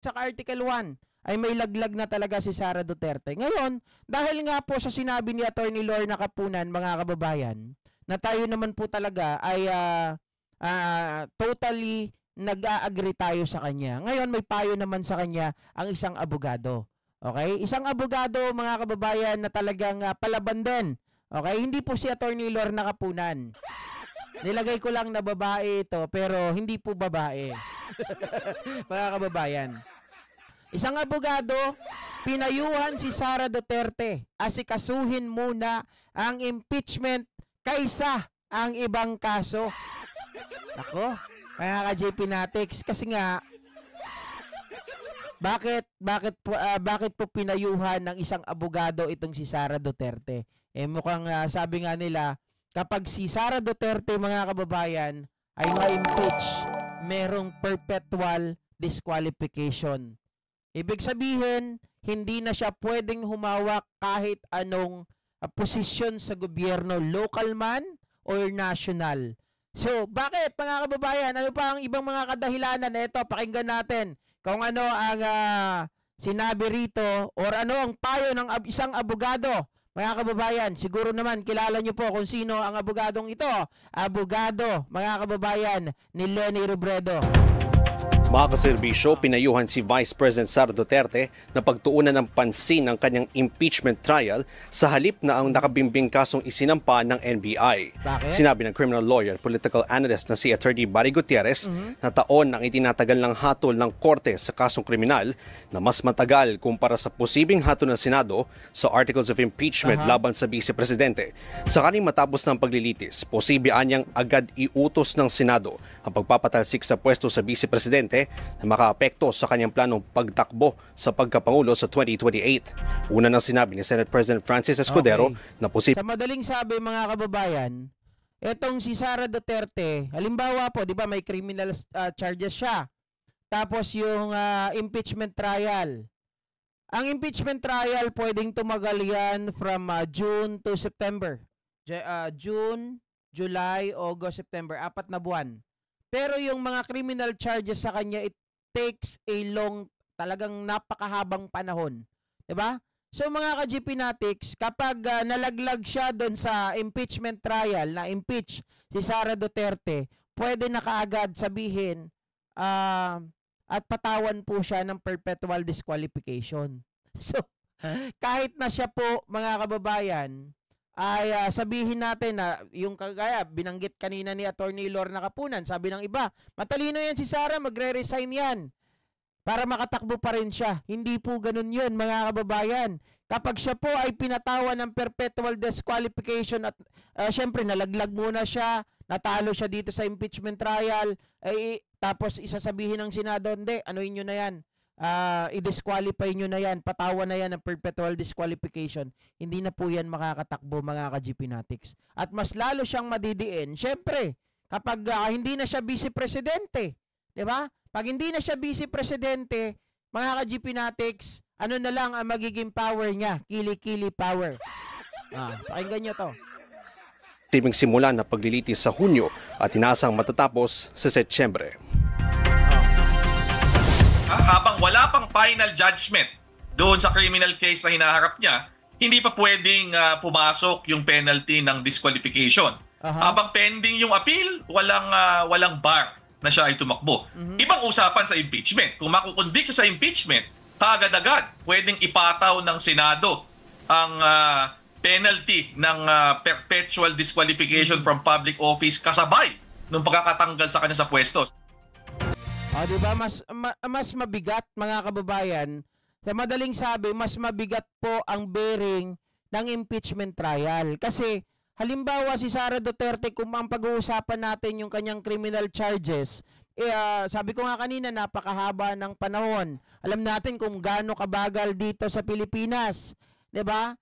sa Article 1 ay may laglag na talaga si Sara Duterte. Ngayon, dahil nga po sa sinabi ni Attorney Lorna Capunan, mga kababayan, na tayo naman po talaga ay totally nag-a-agree tayo sa kanya. Ngayon, may payo naman sa kanya ang isang abogado. Okay? Isang abogado, mga kababayan, na talagang palaban din. Okay? Hindi po si Attorney Lorna Capunan. Nilagay ko lang na babae ito, pero hindi po babae. Mga kababayan. Isang abogado, pinayuhan si Sara Duterte. Asikasuhin muna ang impeachment kaysa ang ibang kaso. Ako, mga ka-JP Natics, kasi nga, bakit po pinayuhan ng isang abogado itong si Sara Duterte? Mukhang sabi nga nila, kapag si Sara Duterte, mga kababayan, ay ma-impeach, merong perpetual disqualification. Ibig sabihin, hindi na siya pwedeng humawak kahit anong posisyon sa gobyerno, local man or national. So, bakit, mga kababayan? Ano pa ang ibang mga kadahilanan? Ito, pakinggan natin kung ano ang sinabi rito or ano ang payo ng isang abogado. Mga kababayan, siguro naman kilala nyo po kung sino ang abogadong ito. Abogado, mga kababayan, ni Leni Robredo. Mga kaserbisyo, pinayuhan si Vice President Sara Duterte na pagtuunan ng pansin ang kanyang impeachment trial sa halip na ang nakabimbing kasong isinampa ng NBI. Bakit? Sinabi ng criminal lawyer, political analyst na si Attorney Barry Gutierrez na taon ang itinatagal ng hatol ng korte sa kasong kriminal na mas matagal kumpara sa posibleng hatol ng Senado sa Articles of Impeachment laban sa Vice Presidente. Sakaling matapos ng paglilitis, posible anyang agad iutos ng Senado ang pagpapatalsik sa pwesto sa Vice Presidente na makaapekto sa kanyang planong pagtakbo sa pagkapangulo sa 2028. Una nang sinabi ni Senate President Francis Escudero na posible. Sa madaling sabi, mga kababayan, etong si Sara Duterte, halimbawa po, di ba may criminal charges siya. Tapos yung impeachment trial. Ang impeachment trial pwedeng tumagal yan from June to September. June, July, August, September, 4 na buwan. Pero yung mga criminal charges sa kanya, it takes a long, talagang napakahabang panahon. Diba? So mga ka-GP Natics, kapag nalaglag siya doon sa impeachment trial, na impeach si Sara Duterte, pwede na kaagad sabihin at patawan po siya ng perpetual disqualification. So, kahit na siya po, mga kababayan, ay sabihin natin na yung kagaya binanggit kanina ni Attorney Lorna Capunan, sabi ng iba, matalino yan si Sara, magre-resign yan para makatakbo pa rin siya. Hindi po ganun yun, mga kababayan. Kapag siya po ay pinatawan ng perpetual disqualification at syempre nalaglag muna siya, natalo siya dito sa impeachment trial, tapos isasabihin ng Senado, hindi, anuin nyo na yan, i-disqualify nyo na yan, patawan na yan ng perpetual disqualification, hindi na po yan makakatakbo, mga ka-GP Natics. At mas lalo siyang madidiin, syempre, kapag hindi na siya vice presidente, di ba? Pag hindi na siya vice presidente, mga ka-GP Natics, ano na lang ang magiging power niya? Kili-kili power. Pakinggan nyo to. Tibing simula na paglilitis sa Hunyo at inaasang matatapos sa Setyembre. Habang wala pang final judgment doon sa criminal case na hinaharap niya, hindi pa pwedeng pumasok yung penalty ng disqualification. Habang pending yung appeal, walang bar na siya ay tumakbo. Ibang usapan sa impeachment. Kung makukonvict siya sa impeachment, kaagad-agad pwedeng ipataw ng Senado ang penalty ng perpetual disqualification from public office kasabay ng pagkakatanggal sa kanya sa pwesto. Diba? Mas mabigat, mga kababayan. Sa madaling sabi, mas mabigat po ang bearing ng impeachment trial. Kasi, halimbawa si Sara Duterte, kung ang pag-uusapan natin yung kanyang criminal charges, sabi ko nga kanina, napakahaba ng panahon. Alam natin kung gaano kabagal dito sa Pilipinas. Diba?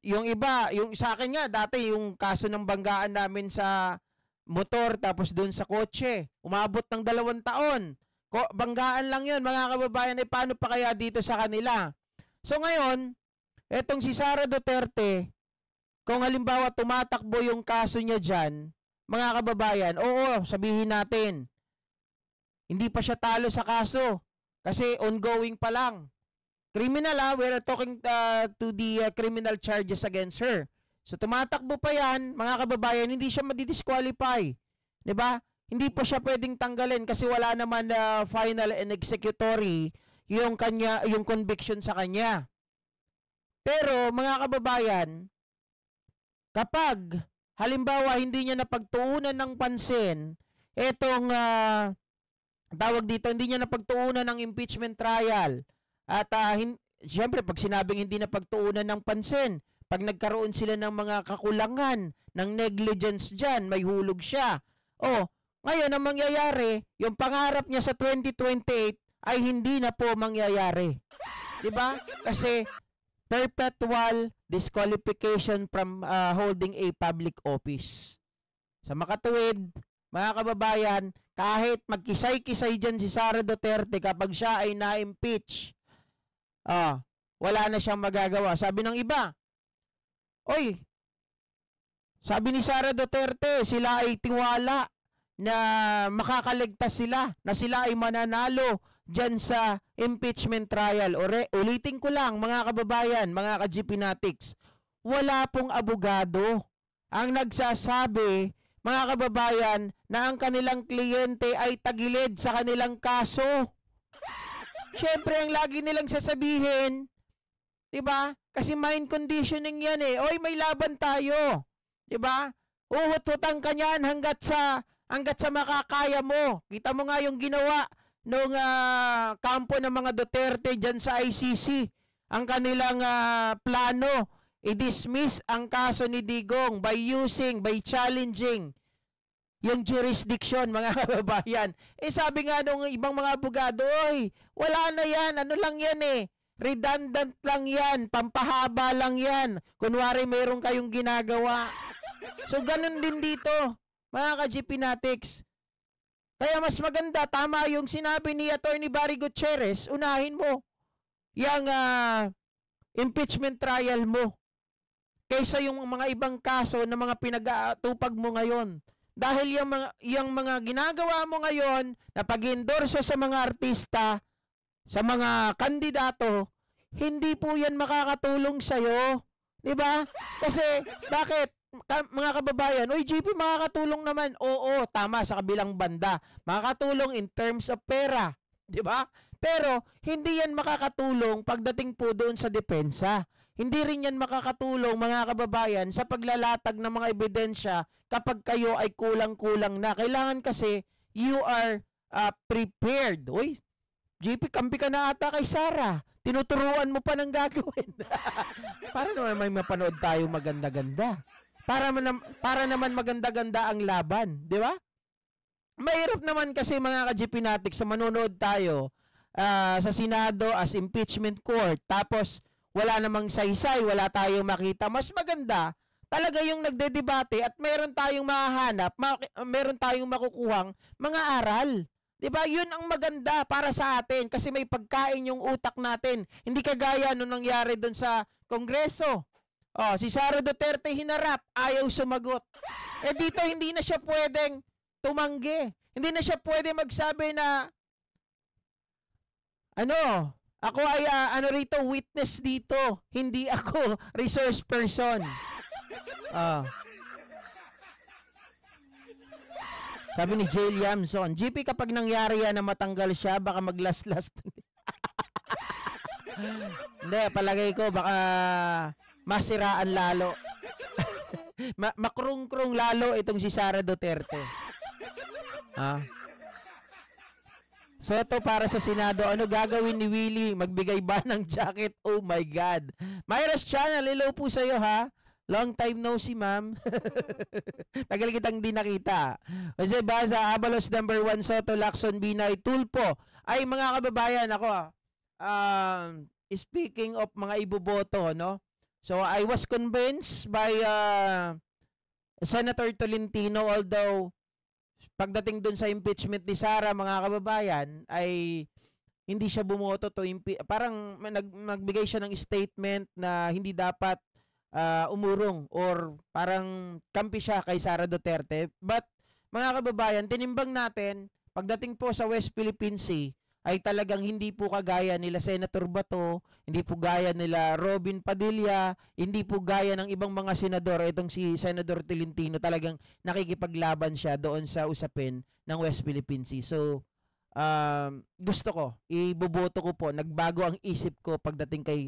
Yung iba, yung sa akin nga, dati yung kaso ng banggaan namin sa motor tapos doon sa kotse, umabot ng 2 taon. Banggaan lang yun, mga kababayan. Paano pa kaya dito sa kanila? So ngayon, etong si Sara Duterte, kung halimbawa tumatakbo yung kaso niya dyan, mga kababayan, oo, sabihin natin, hindi pa siya talo sa kaso. Kasi ongoing pa lang. Criminal we're talking to the criminal charges against her. So tumatakbo pa yan, mga kababayan, hindi siya madi-disqualify. 'Di ba? Hindi po siya pwedeng tanggalin kasi wala naman final and executory yung conviction sa kanya. Pero mga kababayan, kapag halimbawa hindi niya napagtuunan ng pansin etong tawag dito, hindi niya napagtuunan ng impeachment trial at siyempre pag sinabing hindi napagtuunan ng pansin, pag nagkaroon sila ng mga kakulangan, ng negligence dyan, may hulog siya. Ngayon ang mangyayari, yung pangarap niya sa 2028 ay hindi na po mangyayari. 'Di ba? Kasi perpetual disqualification from holding a public office. Sa makatuwid, mga kababayan, kahit magkisay-kisay dyan si Sara Duterte kapag siya ay na-impeach, wala na siyang magagawa. Sabi ng iba, sabi ni Sara Duterte, sila ay tiwala na makakaligtas sila, na sila ay mananalo dyan sa impeachment trial. Ulitin ko lang, mga kababayan, mga ka-GP Natics, wala pong abogado ang nagsasabi, mga kababayan, na ang kanilang kliyente ay tagilid sa kanilang kaso. Siyempre, ang lagi nilang sasabihin, 'di ba? Kasi mind conditioning 'yan eh. May laban tayo. 'Di ba? Uhot-hutang ka niyan hangga't sa makakaya mo. Kita mo nga yung ginawa nung kampo ng mga Duterte diyan sa ICC. Ang kanilang plano, i-dismiss ang kaso ni Digong by challenging yung jurisdiction, mga kababayan. Sabi nga nung ibang mga abogado, wala na yan, ano lang yan redundant lang yan, pampahaba lang yan. Kunwari meron kayong ginagawa. So ganun din dito, mga ka-GP Natics. Kaya mas maganda, tama yung sinabi ni Attorney Barry Gutierrez, unahin mo yung impeachment trial mo kaysa yung mga ibang kaso na mga pinag-aatupag mo ngayon. Dahil yung mga ginagawa mo ngayon na pag-endorso sa mga artista, sa mga kandidato, hindi po yan makakatulong sa'yo. Diba? Kasi, bakit? Mga kababayan, GP, makakatulong naman. Oo, tama, sa kabilang banda. Makakatulong in terms of pera. Diba? Pero, hindi yan makakatulong pagdating po doon sa depensa. Hindi rin yan makakatulong, mga kababayan, sa paglalatag ng mga ebidensya kapag kayo ay kulang-kulang na. Kailangan kasi you are prepared. GP, kampi ka na ata kay Sara. Tinuturuan mo pa ng gagawin. Para naman may mapanood tayo maganda-ganda. Para naman maganda-ganda ang laban. Di ba? Mahirap naman kasi, mga ka-GP Natics, sa manonood tayo sa Senado as impeachment court. Tapos, wala namang saysay, wala tayong makita. Mas maganda talaga yung nagdedebate at meron tayong mahahanap, meron tayong makukuhang mga aral. 'Di ba? 'Yun ang maganda para sa atin kasi may pagkain yung utak natin. Hindi kagaya nung nangyari doon sa Kongreso. Si Sara Duterte hinarap, ayaw sumagot. Dito hindi na siya pwedeng tumanggi. Hindi na siya pwede magsabi na ako ay witness dito. Hindi ako resource person. Sabi ni Jail Yamson, GP, kapag nangyari yan na matanggal siya, baka maglas-last. Hindi, palagay ko baka masiraan lalo. Makrung-krung lalo itong si Sara Duterte. So ito para sa Senado, ano gagawin ni Willie? Magbigay ba ng jacket? Oh my God. Myra's Channel, hello po sa'yo ha. Long time no see, ma'am. Tagal kitang di nakita. Jose Baza, Abalos number 1, Soto, Lacson, Binay, Tulpo. Ay mga kababayan, ako speaking of mga iboboto, no? So I was convinced by Senator Tolentino, although pagdating dun sa impeachment ni Sara, mga kababayan, ay hindi siya bumoto to parang nagbigay siya ng statement na hindi dapat umurong or parang kampi siya kay Sara Duterte. But mga kababayan, tinimbang natin pagdating po sa West Philippine Sea, ay talagang hindi po kagaya nila Senator Bato, hindi po gaya nila Robin Padilla, hindi po gaya ng ibang mga senador. Itong si Senador Tolentino talagang nakikipaglaban siya doon sa usapin ng West Philippine Sea. So, gusto ko, iboboto ko po, nagbago ang isip ko pagdating kay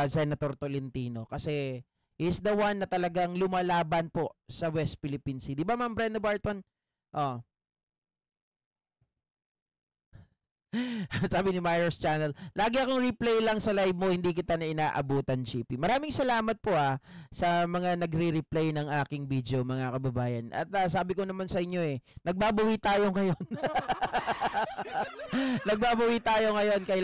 Senator Tolentino kasi he is the one na talagang lumalaban po sa West Philippine Sea. Di ba, Ma'am Brenda Barton? Oh. Sabi ni Myros Channel, lagi akong replay lang sa live mo, hindi kita na inaabutan, Chippy. Maraming salamat po sa mga nagre-replay ng aking video, mga kababayan. At sabi ko naman sa inyo nagbabawi tayo ngayon. Nagbabawi tayo ngayon kay